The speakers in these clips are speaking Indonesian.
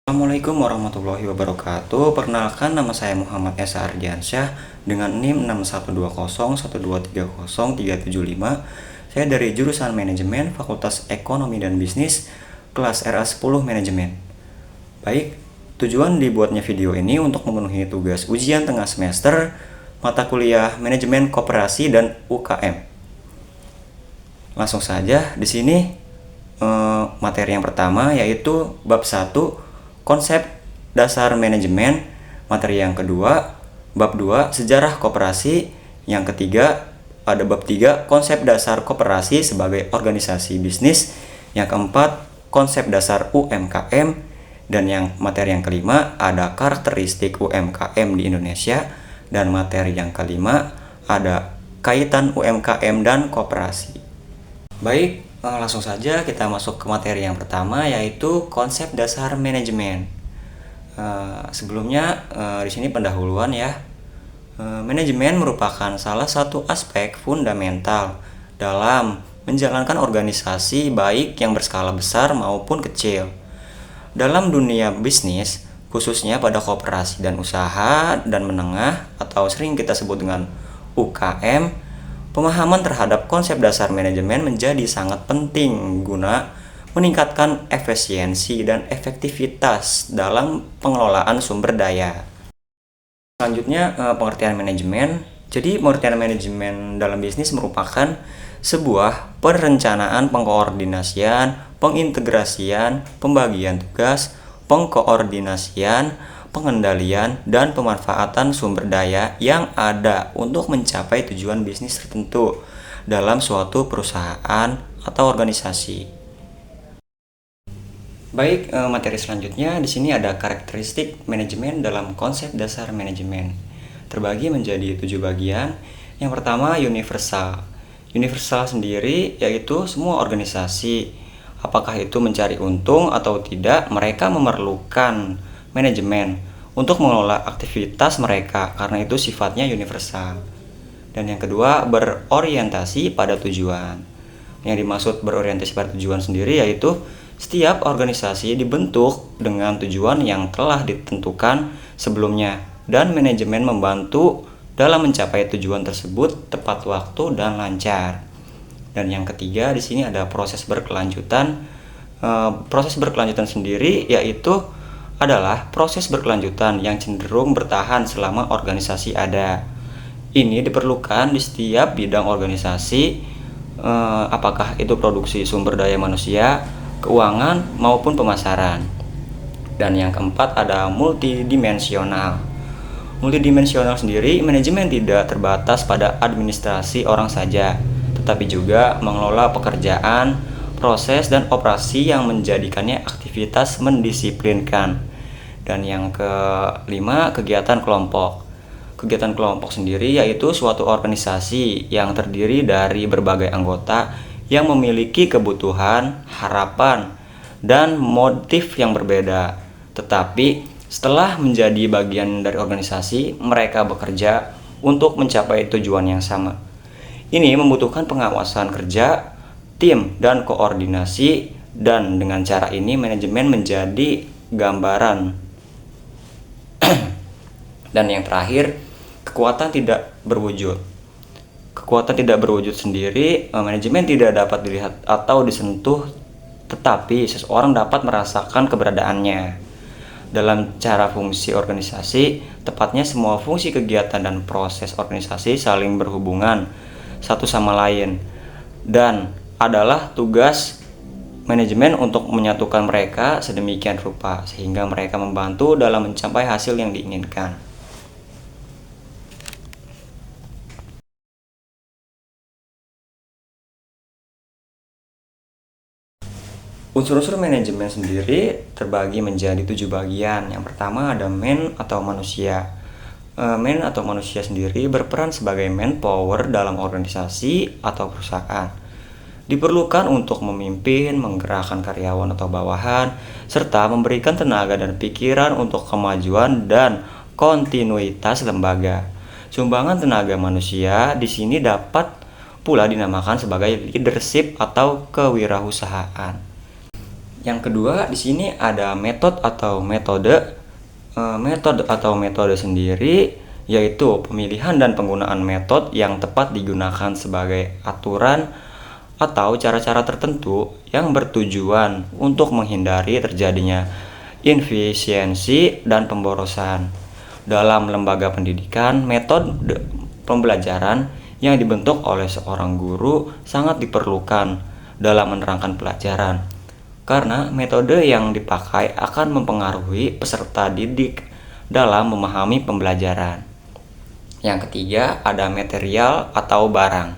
Assalamualaikum warahmatullahi wabarakatuh. Perkenalkan, nama saya Muhammad Esa Ardiansyah dengan NIM 612012030375. Saya dari jurusan Manajemen Fakultas Ekonomi dan Bisnis, kelas RA10 Manajemen. Baik, tujuan dibuatnya video ini untuk memenuhi tugas ujian tengah semester mata kuliah Manajemen Koperasi dan UKM. Langsung saja di sini materi yang pertama yaitu bab 1 konsep dasar manajemen, materi yang kedua bab 2 sejarah koperasi, yang ketiga ada bab 3 konsep dasar koperasi sebagai organisasi bisnis, yang keempat konsep dasar UMKM, dan materi yang kelima ada karakteristik UMKM di Indonesia, dan materi yang kelima ada kaitan UMKM dan koperasi. Baik, langsung saja kita masuk ke materi yang pertama yaitu konsep dasar manajemen. Sebelumnya di sini pendahuluan ya. Manajemen merupakan salah satu aspek fundamental dalam menjalankan organisasi baik yang berskala besar maupun kecil. Dalam dunia bisnis, khususnya pada koperasi dan usaha dan menengah atau sering kita sebut dengan UKM, pemahaman terhadap konsep dasar manajemen menjadi sangat penting guna meningkatkan efisiensi dan efektivitas dalam pengelolaan sumber daya. Selanjutnya, pengertian manajemen. Jadi, pengertian manajemen dalam bisnis merupakan sebuah perencanaan, pengkoordinasian, pengintegrasian, pembagian tugas, pengkoordinasian, pengendalian, dan pemanfaatan sumber daya yang ada untuk mencapai tujuan bisnis tertentu dalam suatu perusahaan atau organisasi. Baik, materi selanjutnya di sini ada karakteristik manajemen dalam konsep dasar manajemen. Terbagi menjadi 7 bagian. Yang pertama, universal. Universal sendiri yaitu semua organisasi, apakah itu mencari untung atau tidak, mereka memerlukan manajemen untuk mengelola aktivitas mereka karena itu sifatnya universal. Dan yang kedua, berorientasi pada tujuan. Yang dimaksud berorientasi pada tujuan sendiri yaitu setiap organisasi dibentuk dengan tujuan yang telah ditentukan sebelumnya dan manajemen membantu dalam mencapai tujuan tersebut tepat waktu dan lancar. Dan yang ketiga di sini ada proses berkelanjutan. Proses berkelanjutan sendiri yaitu adalah proses berkelanjutan yang cenderung bertahan selama organisasi ada. Ini diperlukan di setiap bidang organisasi, apakah itu produksi sumber daya manusia, keuangan, maupun pemasaran. Dan yang keempat ada multidimensional. Multidimensional sendiri, manajemen tidak terbatas pada administrasi orang saja, tetapi juga mengelola pekerjaan, proses, dan operasi yang menjadikannya aktivitas mendisiplinkan. Dan yang kelima, kegiatan kelompok. Kegiatan kelompok sendiri yaitu suatu organisasi yang terdiri dari berbagai anggota yang memiliki kebutuhan, harapan, dan motif yang berbeda. Tetapi setelah menjadi bagian dari organisasi, mereka bekerja untuk mencapai tujuan yang sama. Ini membutuhkan pengawasan kerja, tim, dan koordinasi, dan dengan cara ini manajemen menjadi gambaran. Dan yang terakhir, kekuatan tidak berwujud. Kekuatan tidak berwujud sendiri, manajemen tidak dapat dilihat atau disentuh, tetapi seseorang dapat merasakan keberadaannya. Dalam cara fungsi organisasi, tepatnya semua fungsi kegiatan dan proses organisasi saling berhubungan satu sama lain, dan adalah tugas manajemen untuk menyatukan mereka sedemikian rupa sehingga mereka membantu dalam mencapai hasil yang diinginkan. Unsur-unsur manajemen sendiri terbagi menjadi 7 bagian. Yang pertama ada man atau manusia. Man atau manusia sendiri berperan sebagai manpower dalam organisasi atau perusahaan. Diperlukan untuk memimpin, menggerakkan karyawan atau bawahan, serta memberikan tenaga dan pikiran untuk kemajuan dan kontinuitas lembaga. Sumbangan tenaga manusia di sini dapat pula dinamakan sebagai leadership atau kewirausahaan. Yang kedua, di sini ada metode atau metode. Metode atau metode sendiri yaitu pemilihan dan penggunaan metode yang tepat digunakan sebagai aturan atau cara-cara tertentu yang bertujuan untuk menghindari terjadinya inefisiensi dan pemborosan. Dalam lembaga pendidikan, metode pembelajaran yang dibentuk oleh seorang guru sangat diperlukan dalam menerangkan pelajaran, karena metode yang dipakai akan mempengaruhi peserta didik dalam memahami pembelajaran. Yang ketiga, ada material atau barang.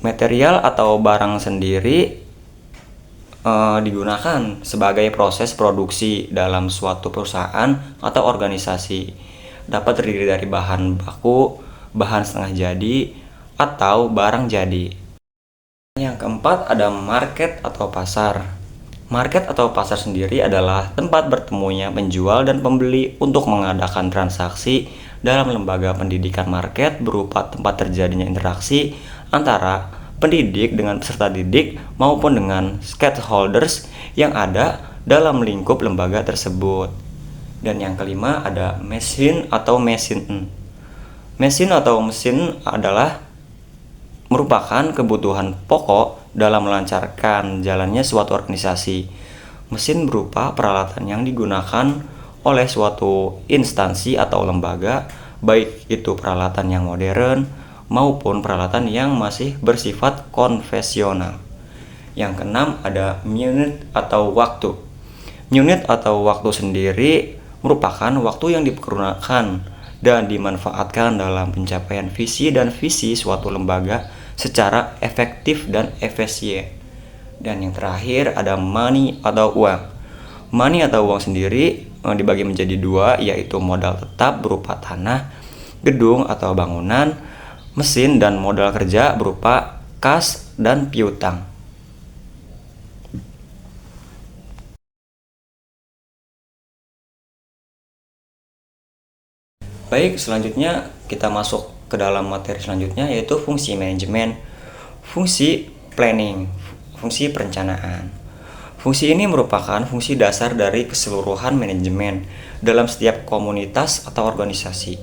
Material atau barang sendiri digunakan sebagai proses produksi dalam suatu perusahaan atau organisasi. Dapat terdiri dari bahan baku, bahan setengah jadi, atau barang jadi. Yang keempat, ada market atau pasar. Market atau pasar sendiri adalah tempat bertemunya penjual dan pembeli untuk mengadakan transaksi. Dalam lembaga pendidikan, market berupa tempat terjadinya interaksi antara pendidik dengan peserta didik maupun dengan stakeholders yang ada dalam lingkup lembaga tersebut. Dan yang kelima, ada mesin atau mesin. Mesin atau mesin adalah merupakan kebutuhan pokok dalam melancarkan jalannya suatu organisasi. Mesin berupa peralatan yang digunakan oleh suatu instansi atau lembaga, baik itu peralatan yang modern maupun peralatan yang masih bersifat konvensional. Yang keenam, ada minute atau waktu. Unit atau waktu sendiri merupakan waktu yang dipergunakan dan dimanfaatkan dalam pencapaian visi dan visi suatu lembaga secara efektif dan efisien. Dan yang terakhir, ada money atau uang. Money atau uang sendiri dibagi menjadi dua, yaitu modal tetap berupa tanah, gedung atau bangunan, mesin, dan modal kerja berupa kas dan piutang. Baik, selanjutnya kita masuk ke dalam materi selanjutnya, yaitu fungsi manajemen. Fungsi planning, fungsi perencanaan. Fungsi ini merupakan fungsi dasar dari keseluruhan manajemen dalam setiap komunitas atau organisasi.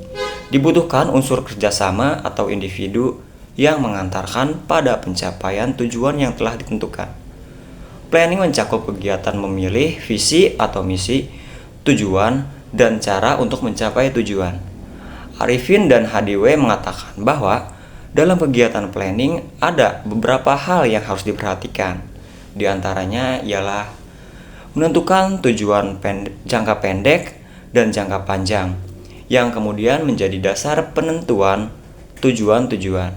Dibutuhkan unsur kerjasama atau individu yang mengantarkan pada pencapaian tujuan yang telah ditentukan. Planning mencakup kegiatan memilih visi atau misi, tujuan, dan cara untuk mencapai tujuan. Arifin dan HDW mengatakan bahwa dalam kegiatan planning ada beberapa hal yang harus diperhatikan. Di antaranya ialah menentukan tujuan jangka pendek dan jangka panjang, yang kemudian menjadi dasar penentuan tujuan-tujuan.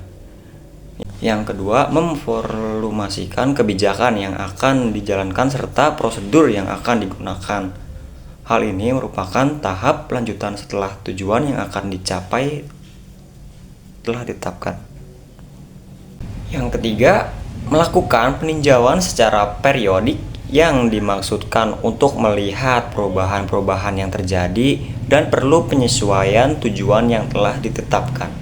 Yang kedua, memformulasikan kebijakan yang akan dijalankan serta prosedur yang akan digunakan. Hal ini merupakan tahap lanjutan setelah tujuan yang akan dicapai telah ditetapkan. Yang ketiga, melakukan peninjauan secara periodik yang dimaksudkan untuk melihat perubahan-perubahan yang terjadi dan perlu penyesuaian tujuan yang telah ditetapkan.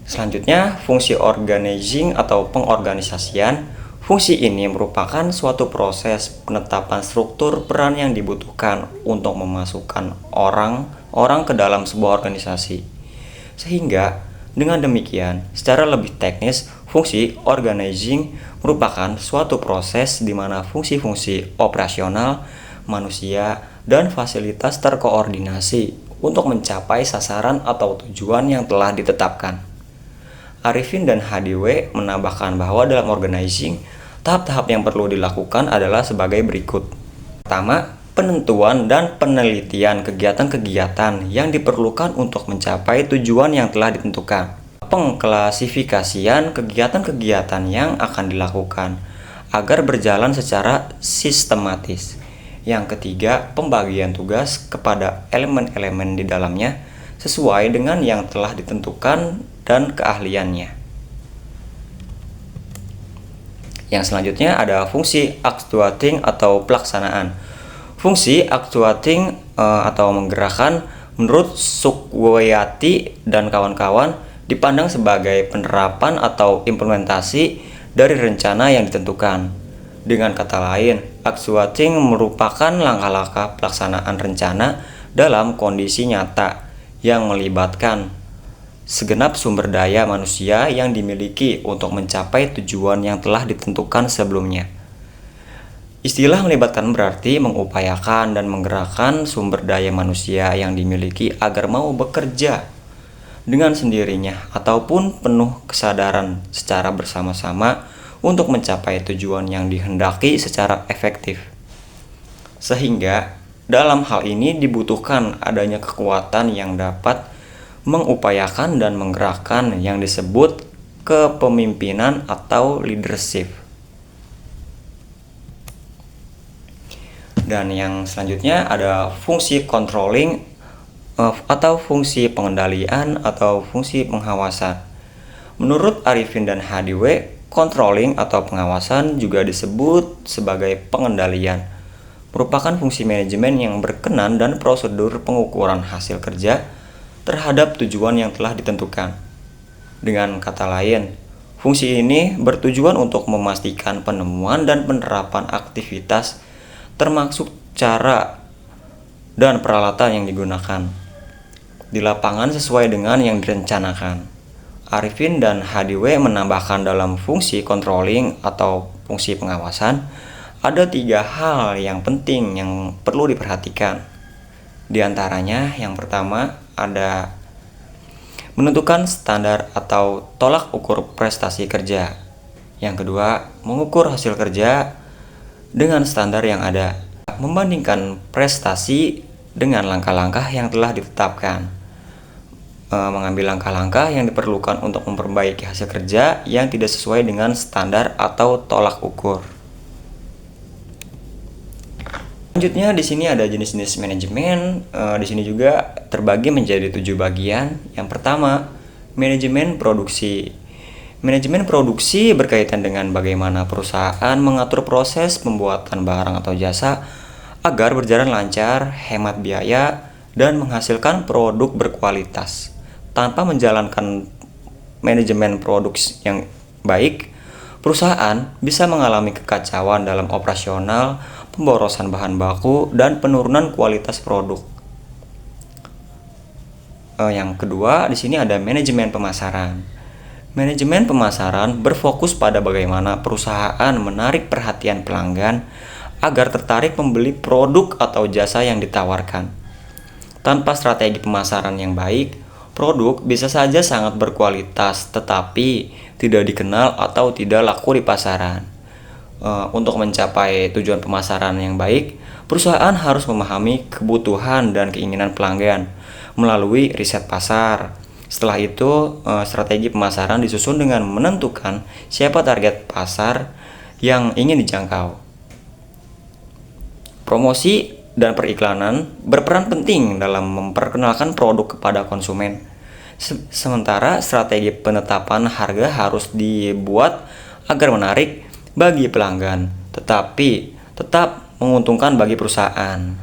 Selanjutnya, fungsi organizing atau pengorganisasian. Fungsi ini merupakan suatu proses penetapan struktur peran yang dibutuhkan untuk memasukkan orang-orang ke dalam sebuah organisasi. Sehingga dengan demikian, secara lebih teknis, fungsi organizing merupakan suatu proses di mana fungsi-fungsi operasional, manusia, dan fasilitas terkoordinasi untuk mencapai sasaran atau tujuan yang telah ditetapkan. Arifin dan HDW menambahkan bahwa dalam organizing, tahap-tahap yang perlu dilakukan adalah sebagai berikut. Pertama, penentuan dan penelitian kegiatan-kegiatan yang diperlukan untuk mencapai tujuan yang telah ditentukan. Pengklasifikasian kegiatan-kegiatan yang akan dilakukan agar berjalan secara sistematis. Yang ketiga, pembagian tugas kepada elemen-elemen di dalamnya sesuai dengan yang telah ditentukan dan keahliannya. Yang selanjutnya ada fungsi actuating atau pelaksanaan. Fungsi actuating atau menggerakkan menurut Sukwayati dan kawan-kawan dipandang sebagai penerapan atau implementasi dari rencana yang ditentukan. Dengan kata lain, actuating merupakan langkah-langkah pelaksanaan rencana dalam kondisi nyata yang melibatkan segenap sumber daya manusia yang dimiliki untuk mencapai tujuan yang telah ditentukan sebelumnya. Istilah melibatkan berarti mengupayakan dan menggerakkan sumber daya manusia yang dimiliki agar mau bekerja dengan sendirinya ataupun penuh kesadaran secara bersama-sama untuk mencapai tujuan yang dihendaki secara efektif. Sehingga dalam hal ini dibutuhkan adanya kekuatan yang dapat mengupayakan dan menggerakkan yang disebut kepemimpinan atau leadership. Dan yang selanjutnya ada fungsi controlling atau fungsi pengendalian atau fungsi pengawasan. Menurut Arifin dan Hadiwe, controlling atau pengawasan juga disebut sebagai pengendalian. Merupakan fungsi manajemen yang berkenan dan prosedur pengukuran hasil kerja terhadap tujuan yang telah ditentukan. Dengan kata lain, fungsi ini bertujuan untuk memastikan penemuan dan penerapan aktivitas termasuk cara dan peralatan yang digunakan di lapangan sesuai dengan yang direncanakan. Arifin dan Hadiwe menambahkan dalam fungsi controlling atau fungsi pengawasan ada 3 hal yang penting yang perlu diperhatikan. Di antaranya yang pertama ada menentukan standar atau tolak ukur prestasi kerja. Yang kedua, mengukur hasil kerja dengan standar yang ada, membandingkan prestasi dengan langkah-langkah yang telah ditetapkan, mengambil langkah-langkah yang diperlukan untuk memperbaiki hasil kerja yang tidak sesuai dengan standar atau tolak ukur. Selanjutnya di sini ada jenis-jenis manajemen. Di sini juga terbagi menjadi 7 bagian. Yang pertama, manajemen produksi. Manajemen produksi berkaitan dengan bagaimana perusahaan mengatur proses pembuatan barang atau jasa agar berjalan lancar, hemat biaya, dan menghasilkan produk berkualitas. Tanpa menjalankan manajemen produksi yang baik, perusahaan bisa mengalami kekacauan dalam operasional, pemborosan bahan baku, dan penurunan kualitas produk. Yang kedua, di sini ada manajemen pemasaran. Manajemen pemasaran berfokus pada bagaimana perusahaan menarik perhatian pelanggan agar tertarik membeli produk atau jasa yang ditawarkan. Tanpa strategi pemasaran yang baik, produk bisa saja sangat berkualitas tetapi tidak dikenal atau tidak laku di pasaran. Untuk mencapai tujuan pemasaran yang baik, perusahaan harus memahami kebutuhan dan keinginan pelanggan melalui riset pasar. Setelah itu, strategi pemasaran disusun dengan menentukan siapa target pasar yang ingin dijangkau. Promosi dan periklanan berperan penting dalam memperkenalkan produk kepada konsumen. Sementara strategi penetapan harga harus dibuat agar menarik bagi pelanggan, tetapi tetap menguntungkan bagi perusahaan.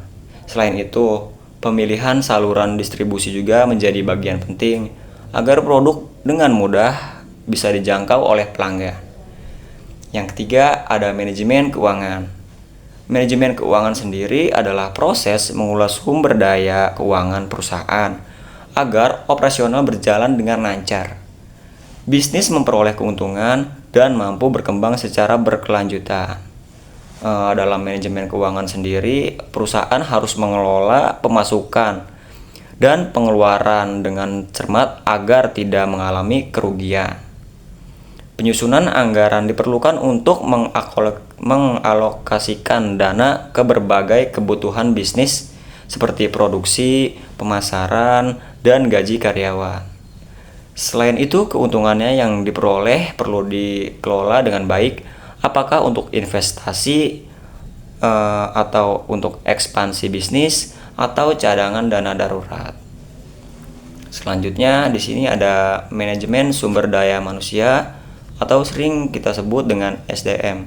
Selain itu, pemilihan saluran distribusi juga menjadi bagian penting agar produk dengan mudah bisa dijangkau oleh pelanggan. Yang ketiga, ada manajemen keuangan. Manajemen keuangan sendiri adalah proses mengulas sumber daya keuangan perusahaan agar operasional berjalan dengan lancar. Bisnis memperoleh keuntungan dan mampu berkembang secara berkelanjutan. Dalam manajemen keuangan sendiri, perusahaan harus mengelola pemasukan dan pengeluaran dengan cermat agar tidak mengalami kerugian. Penyusunan anggaran diperlukan untuk mengalokasikan dana ke berbagai kebutuhan bisnis seperti produksi, pemasaran, dan gaji karyawan. Selain itu, keuntungannya yang diperoleh perlu dikelola dengan baik, apakah untuk investasi atau untuk ekspansi bisnis atau cadangan dana darurat. Selanjutnya di sini ada manajemen sumber daya manusia atau sering kita sebut dengan SDM.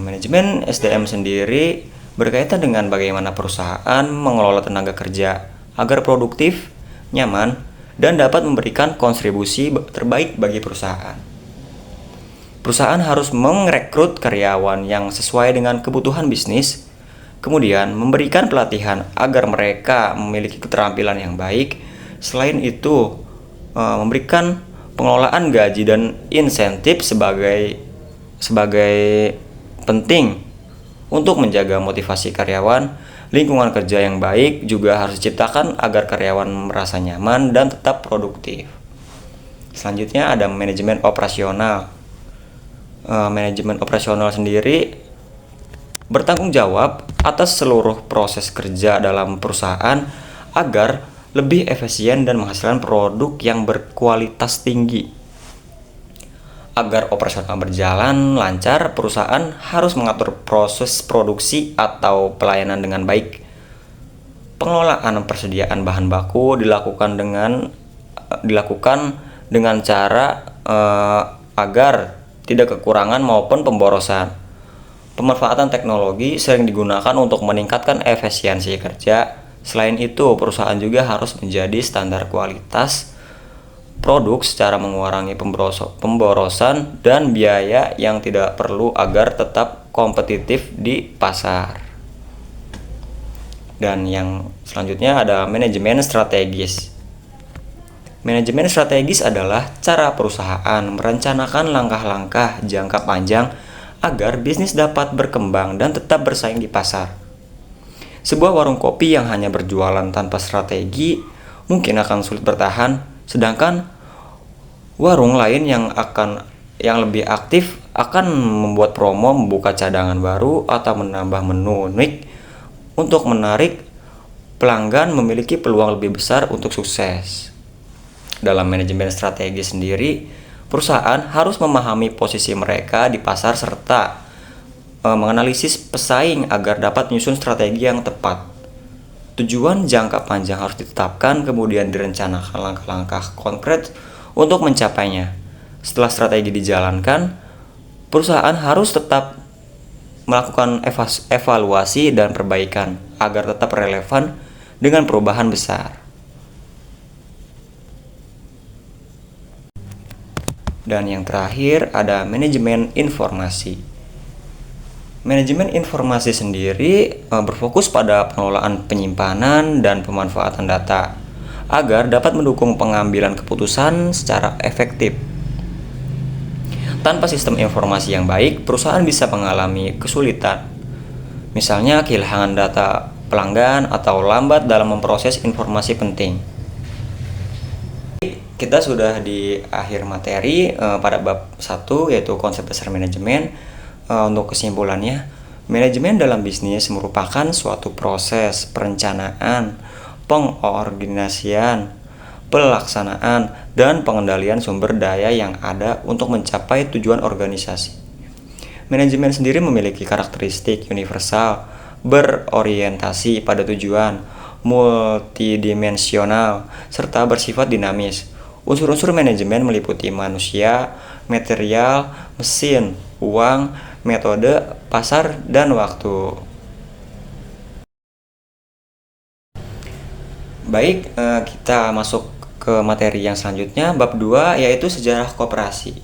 Manajemen SDM sendiri berkaitan dengan bagaimana perusahaan mengelola tenaga kerja agar produktif, nyaman, dan dapat memberikan kontribusi terbaik bagi perusahaan. Perusahaan harus merekrut karyawan yang sesuai dengan kebutuhan bisnis, kemudian memberikan pelatihan agar mereka memiliki keterampilan yang baik. Selain itu, memberikan pengelolaan gaji dan insentif sebagai penting untuk menjaga motivasi karyawan. Lingkungan kerja yang baik juga harus diciptakan agar karyawan merasa nyaman dan tetap produktif. Selanjutnya ada manajemen operasional. Manajemen operasional sendiri bertanggung jawab atas seluruh proses kerja dalam perusahaan agar lebih efisien dan menghasilkan produk yang berkualitas tinggi. Agar operasional berjalan lancar, perusahaan harus mengatur proses produksi atau pelayanan dengan baik. Pengelolaan persediaan bahan baku dilakukan dengan cara agar tidak kekurangan maupun pemborosan. Pemanfaatan teknologi sering digunakan untuk meningkatkan efisiensi kerja. Selain itu, perusahaan juga harus menjadi standar kualitas produk secara mengurangi pemborosan dan biaya yang tidak perlu agar tetap kompetitif di pasar. Dan yang selanjutnya ada manajemen strategis. Manajemen strategis adalah cara perusahaan merencanakan langkah-langkah jangka panjang agar bisnis dapat berkembang dan tetap bersaing di pasar. Sebuah warung kopi yang hanya berjualan tanpa strategi mungkin akan sulit bertahan, sedangkan warung lain yang lebih aktif akan membuat promo, membuka cadangan baru, atau menambah menu unik untuk menarik pelanggan, memiliki peluang lebih besar untuk sukses. Dalam manajemen strategi sendiri, perusahaan harus memahami posisi mereka di pasar serta menganalisis pesaing agar dapat menyusun strategi yang tepat. Tujuan jangka panjang harus ditetapkan, kemudian direncanakan langkah-langkah konkret untuk mencapainya. Setelah strategi dijalankan, perusahaan harus tetap melakukan evaluasi dan perbaikan agar tetap relevan dengan perubahan besar. Dan yang terakhir ada manajemen informasi. Manajemen informasi sendiri berfokus pada pengelolaan penyimpanan dan pemanfaatan data agar dapat mendukung pengambilan keputusan secara efektif. Tanpa sistem informasi yang baik, perusahaan bisa mengalami kesulitan. Misalnya kehilangan data pelanggan atau lambat dalam memproses informasi penting. Kita sudah di akhir materi pada bab 1 yaitu konsep dasar manajemen. Untuk kesimpulannya, manajemen dalam bisnis merupakan suatu proses perencanaan, pengorganisasian, pelaksanaan, dan pengendalian sumber daya yang ada untuk mencapai tujuan organisasi. Manajemen sendiri memiliki karakteristik universal, berorientasi pada tujuan, multidimensional, serta bersifat dinamis. Unsur-unsur manajemen meliputi manusia, material, mesin, uang, metode, pasar, dan waktu. Baik, kita masuk ke materi yang selanjutnya, bab 2, yaitu sejarah koperasi.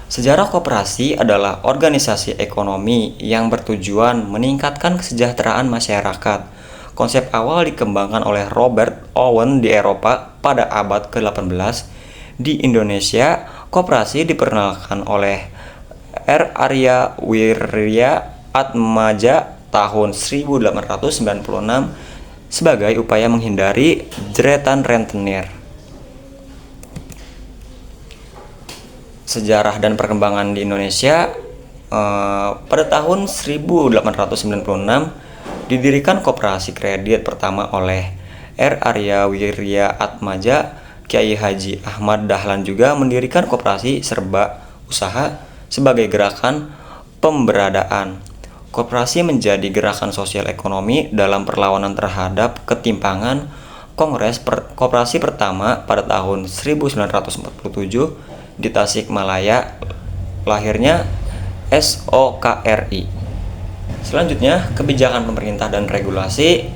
Sejarah koperasi adalah organisasi ekonomi yang bertujuan meningkatkan kesejahteraan masyarakat. Konsep awal dikembangkan oleh Robert Owen di Eropa pada abad ke-18. Di Indonesia, koperasi diperkenalkan oleh R. Arya Wirya Atmaja tahun 1896 sebagai upaya menghindari jeretan rentenir. Sejarah dan perkembangan di Indonesia, pada tahun 1896 didirikan koperasi kredit pertama oleh R. Arya Wirya Atmaja. Kiai Haji Ahmad Dahlan juga mendirikan koperasi serba usaha sebagai gerakan pemberadaan. Koperasi menjadi gerakan sosial ekonomi dalam perlawanan terhadap ketimpangan. Kongres koperasi pertama pada tahun 1947 di Tasikmalaya, lahirnya SOKRI. Selanjutnya, kebijakan pemerintah dan regulasi.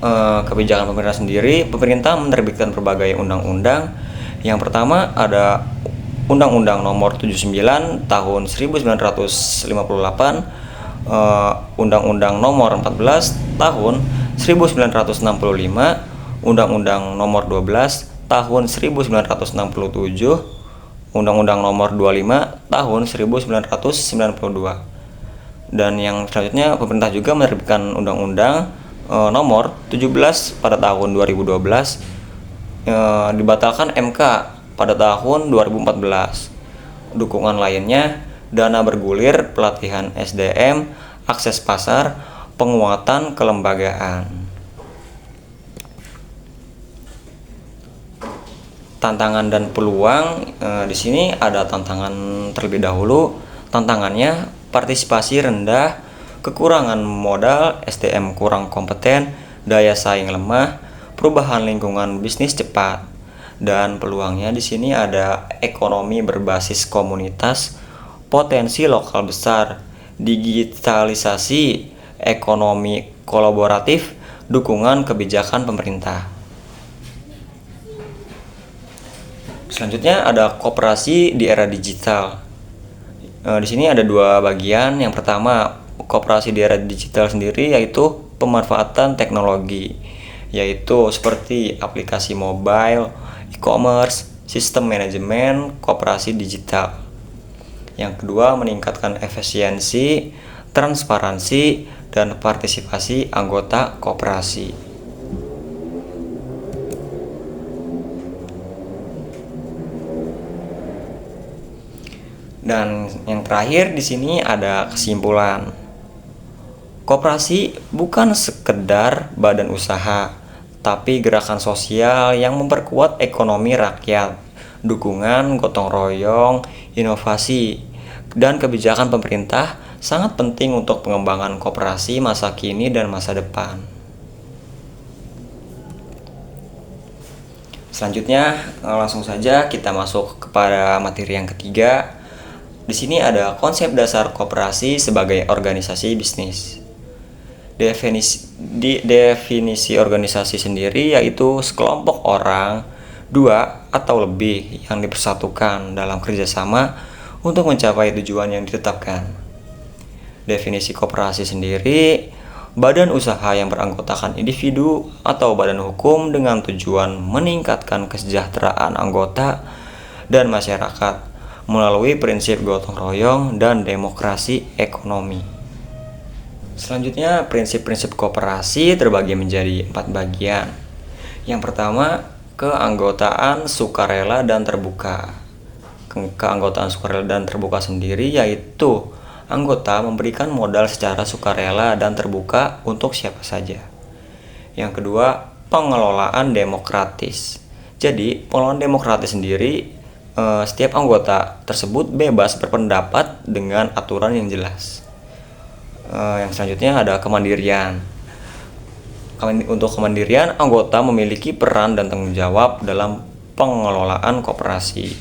Kebijakan pemerintah sendiri, pemerintah menerbitkan berbagai undang-undang. Yang pertama ada Undang-Undang Nomor 79 Tahun 1958, Undang-Undang Nomor 14 Tahun 1965, Undang-Undang Nomor 12 Tahun 1967, Undang-Undang Nomor 25 Tahun 1992. Dan yang selanjutnya, pemerintah juga menerbitkan Undang-Undang Nomor 17 pada tahun 2012, dibatalkan MK pada tahun 2014. Dukungan lainnya, dana bergulir, pelatihan SDM, akses pasar, penguatan kelembagaan. Tantangan dan peluang, di sini ada tantangan terlebih dahulu. Tantangannya, partisipasi rendah, kekurangan modal, SDM kurang kompeten, daya saing lemah, perubahan lingkungan bisnis cepat. Dan peluangnya di sini ada ekonomi berbasis komunitas, potensi lokal besar, digitalisasi, ekonomi kolaboratif, dukungan kebijakan pemerintah. Selanjutnya ada koperasi di era digital. Di sini ada dua bagian. Yang pertama, koperasi di era digital sendiri yaitu pemanfaatan teknologi, yaitu seperti aplikasi mobile, e-commerce, sistem manajemen koperasi digital. Yang kedua, meningkatkan efisiensi, transparansi, dan partisipasi anggota koperasi. Dan yang terakhir di sini ada kesimpulan. Koperasi bukan sekedar badan usaha, tapi gerakan sosial yang memperkuat ekonomi rakyat, dukungan gotong royong, inovasi, dan kebijakan pemerintah sangat penting untuk pengembangan koperasi masa kini dan masa depan. Selanjutnya, langsung saja kita masuk kepada materi yang ketiga. Di sini ada konsep dasar koperasi sebagai organisasi bisnis. Definisi organisasi sendiri yaitu sekelompok orang, dua atau lebih yang dipersatukan dalam kerjasama untuk mencapai tujuan yang ditetapkan. Definisi koperasi sendiri, badan usaha yang beranggotakan individu atau badan hukum dengan tujuan meningkatkan kesejahteraan anggota dan masyarakat melalui prinsip gotong royong dan demokrasi ekonomi. Selanjutnya, prinsip-prinsip koperasi terbagi menjadi 4 bagian. Yang pertama, keanggotaan sukarela dan terbuka. Keanggotaan sukarela dan terbuka sendiri yaitu anggota memberikan modal secara sukarela dan terbuka untuk siapa saja. Yang kedua, pengelolaan demokratis. Jadi, pengelolaan demokratis sendiri, setiap anggota tersebut bebas berpendapat dengan aturan yang jelas. Yang selanjutnya ada kemandirian. Untuk kemandirian, anggota memiliki peran dan tanggung jawab dalam pengelolaan koperasi.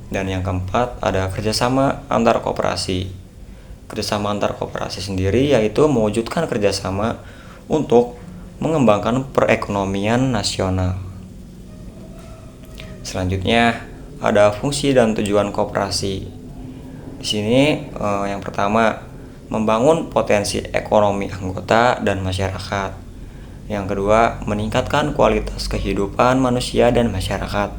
Dan yang keempat ada kerjasama antar koperasi. Kerjasama antar koperasi sendiri yaitu mewujudkan kerjasama untuk mengembangkan perekonomian nasional. Selanjutnya ada fungsi dan tujuan koperasi. Di sini yang pertama, membangun potensi ekonomi anggota dan masyarakat. Yang kedua, meningkatkan kualitas kehidupan manusia dan masyarakat.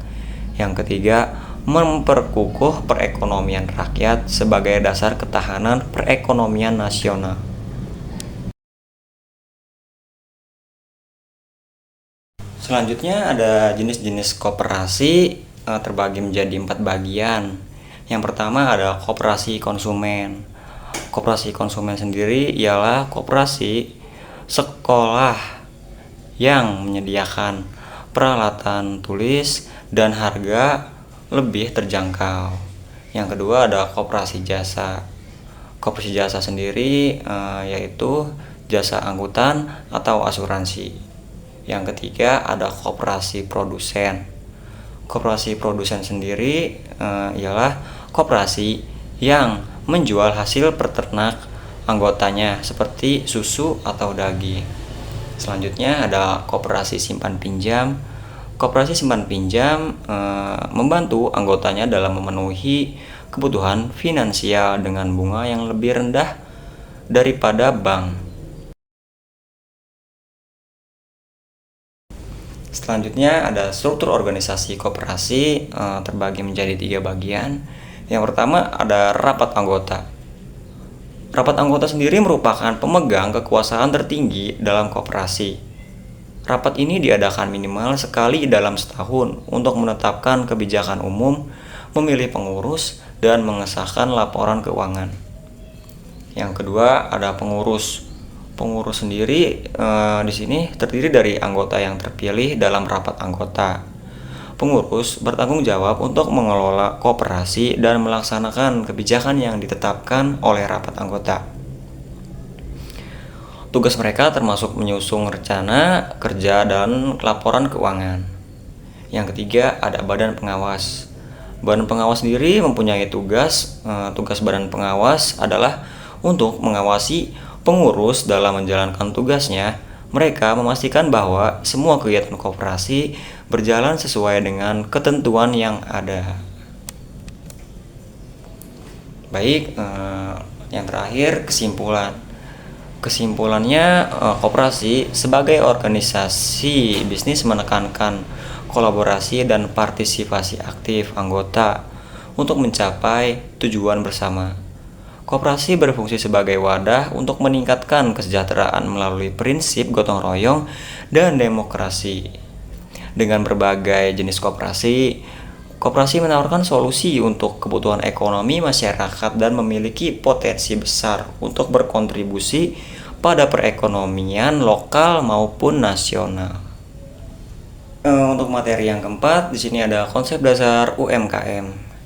Yang ketiga, memperkukuh perekonomian rakyat sebagai dasar ketahanan perekonomian nasional. Selanjutnya ada jenis-jenis koperasi, terbagi menjadi 4 bagian. Yang pertama ada koperasi konsumen. Koperasi konsumen sendiri ialah koperasi sekolah yang menyediakan peralatan tulis dan harga lebih terjangkau. Yang kedua ada koperasi jasa. Koperasi jasa sendiri yaitu jasa angkutan atau asuransi. Yang ketiga ada koperasi produsen. Koperasi produsen sendiri ialah koperasi yang menjual hasil peternak anggotanya seperti susu atau daging. Selanjutnya ada koperasi simpan pinjam. Koperasi simpan pinjam membantu anggotanya dalam memenuhi kebutuhan finansial dengan bunga yang lebih rendah daripada bank. Selanjutnya ada struktur organisasi koperasi terbagi menjadi 3 bagian. Yang pertama ada rapat anggota. Rapat anggota sendiri merupakan pemegang kekuasaan tertinggi dalam koperasi. Rapat ini diadakan minimal sekali dalam setahun untuk menetapkan kebijakan umum, memilih pengurus, dan mengesahkan laporan keuangan. Yang kedua ada pengurus. Pengurus sendiri di sini terdiri dari anggota yang terpilih dalam rapat anggota. Pengurus bertanggung jawab untuk mengelola koperasi dan melaksanakan kebijakan yang ditetapkan oleh rapat anggota. Tugas mereka termasuk menyusun rencana kerja dan laporan keuangan. Yang ketiga ada badan pengawas. Badan pengawas sendiri mempunyai tugas badan pengawas adalah untuk mengawasi pengurus dalam menjalankan tugasnya. Mereka memastikan bahwa semua kegiatan koperasi berjalan sesuai dengan ketentuan yang ada. Baik, yang terakhir kesimpulan. Kesimpulannya, koperasi sebagai organisasi bisnis menekankan kolaborasi dan partisipasi aktif anggota untuk mencapai tujuan bersama. Koperasi berfungsi sebagai wadah untuk meningkatkan kesejahteraan melalui prinsip gotong royong dan demokrasi. Dengan berbagai jenis koperasi, koperasi menawarkan solusi untuk kebutuhan ekonomi masyarakat dan memiliki potensi besar untuk berkontribusi pada perekonomian lokal maupun nasional. Untuk materi yang keempat, di sini ada konsep dasar UMKM.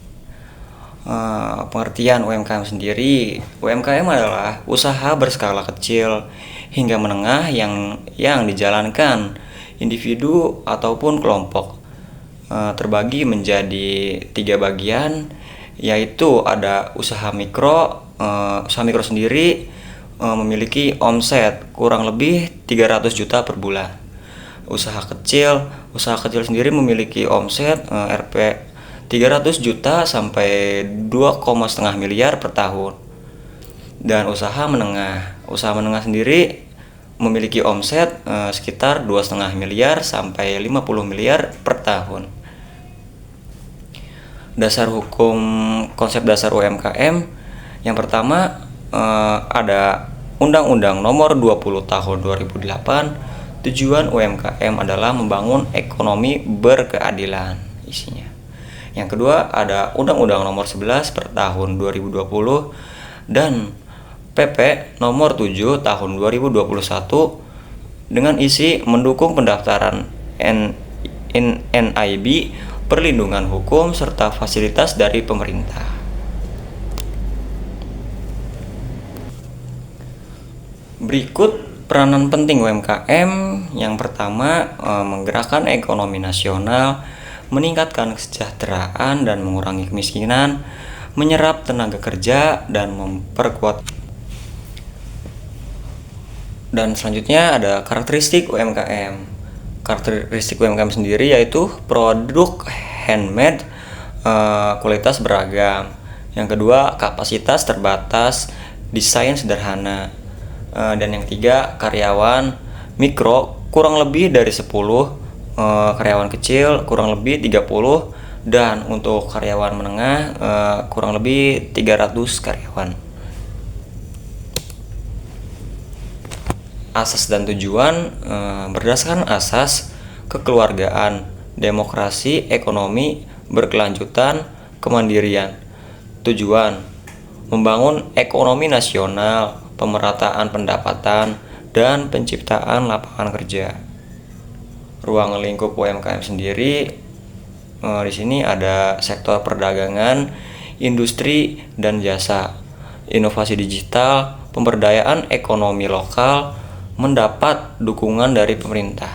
Pengertian UMKM sendiri, UMKM adalah usaha berskala kecil hingga menengah yang dijalankan individu ataupun kelompok. Terbagi menjadi 3 bagian, yaitu ada usaha mikro. Usaha mikro sendiri memiliki omset kurang lebih 300 juta per bulan. Usaha kecil sendiri memiliki omset Rp 300 juta sampai 2,5 miliar per tahun. Dan usaha menengah sendiri memiliki omset sekitar 2,5 miliar sampai 50 miliar per tahun. Konsep dasar UMKM yang pertama ada Undang-Undang Nomor 20 Tahun 2008. Tujuan UMKM adalah membangun ekonomi berkeadilan isinya. Yang kedua ada Undang-Undang Nomor 11 per tahun 2020 dan PP Nomor 7 tahun 2021 dengan isi mendukung pendaftaran NIB, perlindungan hukum serta fasilitas dari pemerintah. Berikut peranan penting UMKM. Yang pertama, menggerakkan ekonomi nasional, meningkatkan kesejahteraan dan mengurangi kemiskinan, menyerap tenaga kerja dan memperkuat. Dan selanjutnya ada karakteristik UMKM. Karakteristik UMKM sendiri yaitu produk handmade, kualitas beragam. Yang kedua, kapasitas terbatas, desain sederhana. Dan yang ketiga, karyawan mikro kurang lebih dari 10, karyawan kecil kurang lebih 30, dan untuk karyawan menengah kurang lebih 300 karyawan. Asas dan tujuan berdasarkan asas kekeluargaan, demokrasi, ekonomi berkelanjutan, kemandirian. Tujuan membangun ekonomi nasional, pemerataan pendapatan, dan penciptaan lapangan kerja. Ruang lingkup UMKM sendiri di sini ada sektor perdagangan, industri dan jasa, inovasi digital, pemberdayaan ekonomi lokal mendapat dukungan dari pemerintah.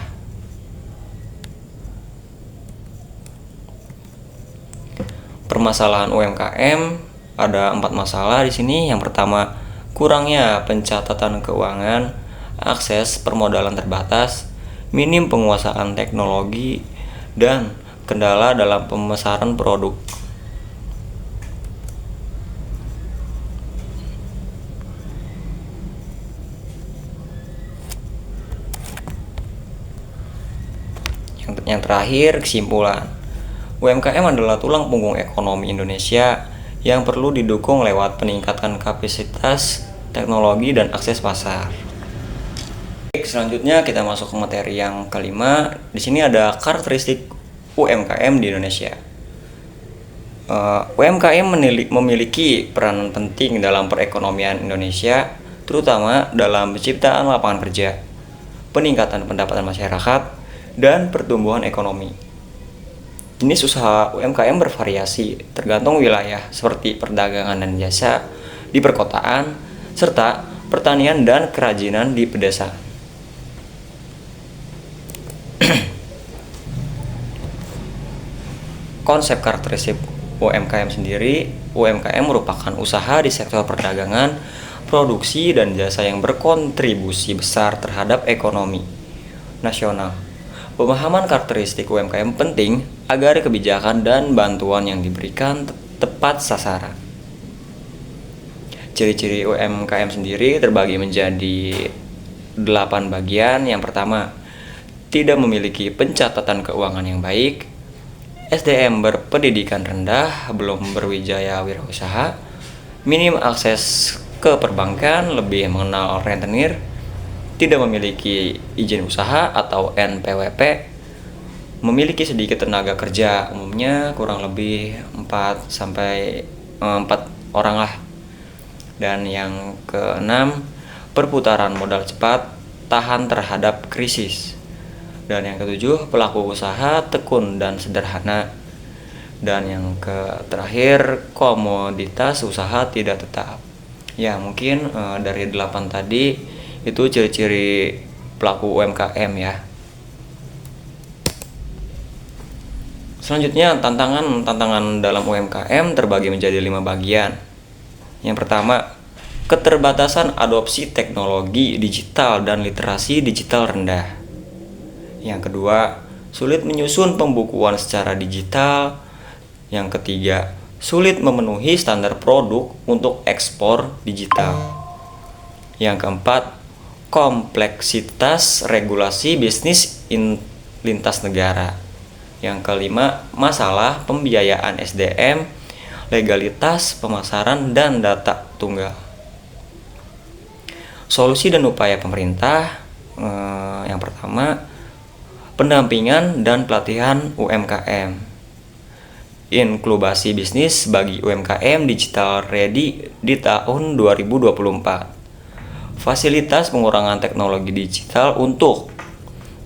Permasalahan UMKM ada 4 masalah di sini. Yang pertama, kurangnya pencatatan keuangan, akses permodalan terbatas, minim penguasaan teknologi, dan kendala dalam pemasaran produk. Yang terakhir, kesimpulan. UMKM adalah tulang punggung ekonomi Indonesia yang perlu didukung lewat peningkatan kapasitas, teknologi, dan akses pasar. Baik, selanjutnya kita masuk ke materi yang kelima. Di sini ada karakteristik UMKM di Indonesia. UMKM memiliki peranan penting dalam perekonomian Indonesia, terutama dalam penciptaan lapangan kerja, peningkatan pendapatan masyarakat, dan pertumbuhan ekonomi. Jenis usaha UMKM bervariasi tergantung wilayah seperti perdagangan dan jasa di perkotaan, serta pertanian dan kerajinan di pedesaan. Konsep karakteristik UMKM sendiri, UMKM merupakan usaha di sektor perdagangan, produksi, dan jasa yang berkontribusi besar terhadap ekonomi nasional. Pemahaman karakteristik UMKM penting agar kebijakan dan bantuan yang diberikan tepat sasaran. Ciri-ciri UMKM sendiri terbagi menjadi 8 bagian. Yang pertama, tidak memiliki pencatatan keuangan yang baik, SDM berpendidikan rendah, belum berwijaya wirausaha, minim akses ke perbankan, lebih mengenal rentenir, tidak memiliki izin usaha atau NPWP, memiliki sedikit tenaga kerja, umumnya kurang lebih 4 orang lah. Dan yang keenam, perputaran modal cepat, tahan terhadap krisis. Dan yang ketujuh, pelaku usaha tekun dan sederhana. Dan yang terakhir, komoditas usaha tidak tetap. Ya, mungkin dari 8 tadi itu ciri-ciri pelaku UMKM ya. Selanjutnya, tantangan dalam UMKM terbagi menjadi 5 bagian. Yang pertama, keterbatasan adopsi teknologi digital dan literasi digital rendah. Yang kedua, sulit menyusun pembukuan secara digital. Yang ketiga, sulit memenuhi standar produk untuk ekspor digital. Yang keempat, kompleksitas regulasi bisnis lintas negara. Yang kelima, masalah pembiayaan SDM, legalitas pemasaran, dan data tunggal. Solusi dan upaya pemerintah. Yang pertama, pendampingan dan pelatihan UMKM, inkubasi bisnis bagi UMKM digital ready di tahun 2024, fasilitas pengurangan teknologi digital untuk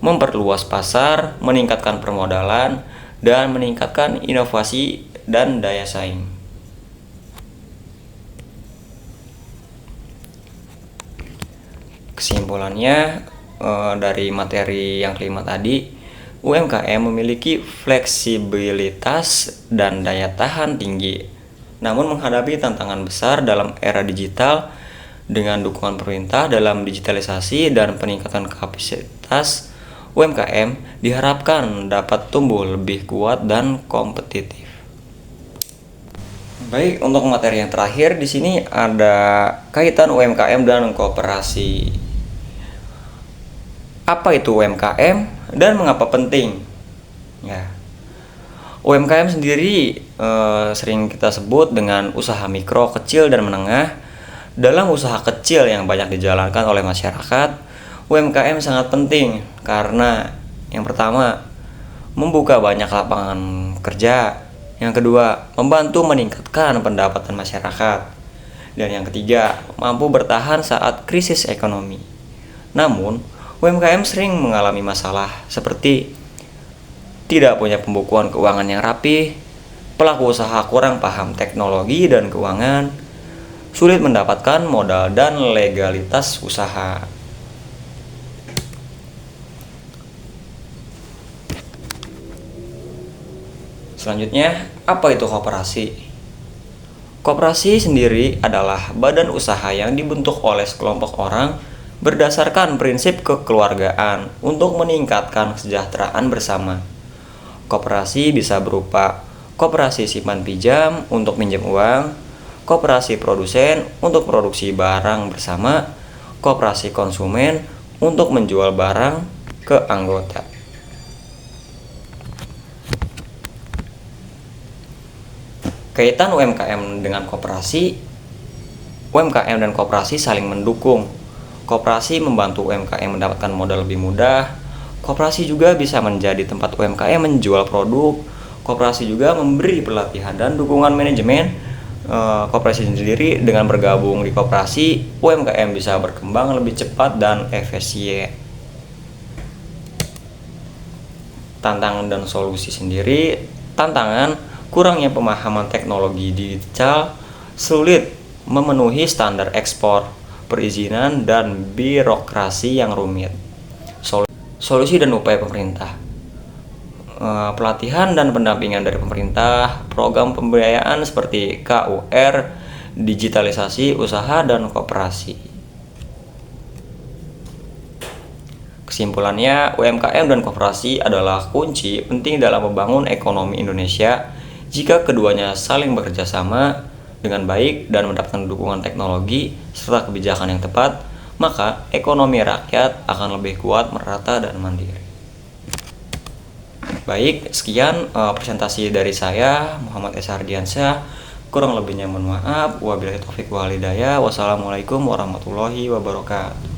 memperluas pasar, meningkatkan permodalan, dan meningkatkan inovasi dan daya saing. Kesimpulannya, dari materi yang kelima tadi, UMKM memiliki fleksibilitas dan daya tahan tinggi, namun menghadapi tantangan besar dalam era digital. Dengan dukungan pemerintah dalam digitalisasi dan peningkatan kapasitas, UMKM diharapkan dapat tumbuh lebih kuat dan kompetitif. Baik, untuk materi yang terakhir di sini ada kaitan UMKM dan koperasi. Apa itu UMKM dan mengapa penting? Ya, UMKM sendiri sering kita sebut dengan usaha mikro, kecil, dan menengah. Dalam usaha kecil yang banyak dijalankan oleh masyarakat, UMKM sangat penting karena yang pertama, membuka banyak lapangan kerja. Yang kedua, membantu meningkatkan pendapatan masyarakat. Dan yang ketiga, mampu bertahan saat krisis ekonomi. Namun, UMKM sering mengalami masalah seperti tidak punya pembukuan keuangan yang rapi, pelaku usaha kurang paham teknologi dan keuangan, sulit mendapatkan modal dan legalitas usaha. Selanjutnya, apa itu koperasi? Koperasi sendiri adalah badan usaha yang dibentuk oleh sekelompok orang berdasarkan prinsip kekeluargaan untuk meningkatkan kesejahteraan bersama. Koperasi bisa berupa koperasi simpan pinjam untuk minjam uang, koperasi produsen untuk produksi barang bersama, koperasi konsumen untuk menjual barang ke anggota. Kaitan UMKM dengan koperasi, UMKM dan koperasi saling mendukung. Koperasi membantu UMKM mendapatkan modal lebih mudah. Koperasi juga bisa menjadi tempat UMKM menjual produk. Koperasi juga memberi pelatihan dan dukungan manajemen. Koperasi sendiri dengan bergabung di koperasi, UMKM bisa berkembang lebih cepat dan efisien. Tantangan dan solusi sendiri. Tantangan, kurangnya pemahaman teknologi digital, sulit memenuhi standar ekspor, perizinan, dan birokrasi yang rumit. Solusi dan upaya pemerintah, pelatihan dan pendampingan dari pemerintah, program pembiayaan seperti KUR, digitalisasi usaha dan koperasi. Kesimpulannya, UMKM dan koperasi adalah kunci penting dalam membangun ekonomi Indonesia. Jika keduanya saling bekerja sama dengan baik dan mendapatkan dukungan teknologi serta kebijakan yang tepat, maka ekonomi rakyat akan lebih kuat, merata, dan mandiri. Baik, sekian presentasi dari saya, Muhammad S. Ardiansyah. Kurang lebihnya mohon maaf. Wabillahi taufiq wal hidayah. Wassalamualaikum warahmatullahi wabarakatuh.